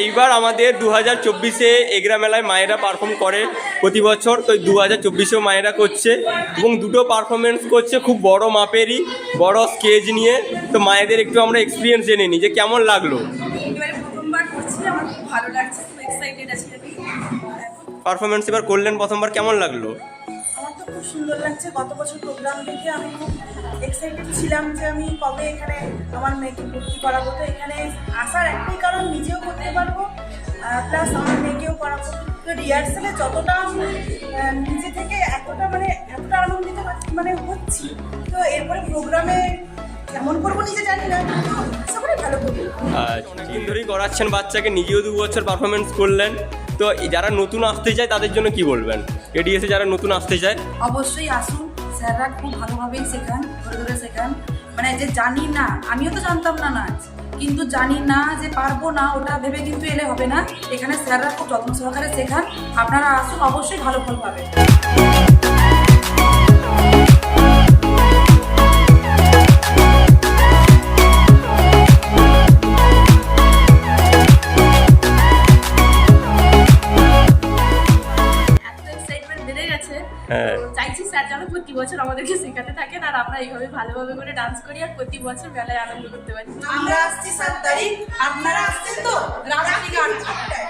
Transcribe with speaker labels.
Speaker 1: এইবার আমাদের 2024-এ এগরা মেলায় মায়েরা পারফর্ম করে প্রতি বছর, তো 2024-এও মায়েরা করছে এবং দুটো পারফরমেন্স করছে খুব বড় মাপেরই, বড় স্কেজ নিয়ে। তো মায়েদের একটু আমরা এক্সপিরিয়েন্স জেনে নিই যে কেমন লাগলো।
Speaker 2: এবারে প্রথমবার করছি, আমার খুব ভালো লাগছে, খুব এক্সাইটেড আছি আমি।
Speaker 1: পারফরমেন্স এবার করলেন প্রথমবার, কেমন লাগলো?
Speaker 2: আমার তো খুব সুন্দর লাগছে। গত বছর প্রোগ্রাম দেখে আমি খুব এক্সাইটেড ছিলাম যে আমি কবে এখানে আমার মেয়েকে ভর্তি করাবো। তো এখানে আসার একটাই কারণ, নিজেও করতে পারবো প্লাস আমার মেয়েকেও করাবো। তো রিহার্সালে যতটা আমি নিজে থেকে এতটা আনন্দিত হচ্ছি। তো এরপরে প্রোগ্রামে কেমন করবো নিজে জানি না, কিন্তু আশা করি ভালো করবো।
Speaker 1: অনেকদিন ধরেই করাচ্ছেন বাচ্চাকে, নিজেও 2 বছর পারফরমেন্স করলেন। তো যারা নতুন আসতে চায় তাদের জন্য কি বলবেন? এডিএসে যারা নতুন আসতে চায়
Speaker 2: অবশ্যই আসুন, স্যাররা খুব ভালোভাবেই শেখান, ধরে ধরে শেখান। মানে যে জানি না, আমিও তো জানতাম না নাচ, কিন্তু জানি না যে পারবো না ওটা ভেবে কিন্তু এলে হবে না। এখানে স্যাররা খুব যত্ন সহকারে শেখান। আপনারা আসুন, অবশ্যই ভালো ফল পাবেন। চাইছি স্যার যেন প্রতি বছর আমাদেরকে শেখাতে থাকেন, আর আমরা এইভাবে ভালোভাবে করে ডান্স করি আর প্রতি বছর মেলায় আনন্দ করতে পারি। আমরা আসছি 7 তারিখ, আপনারা আসছেন তো রাত থেকে 8টায়।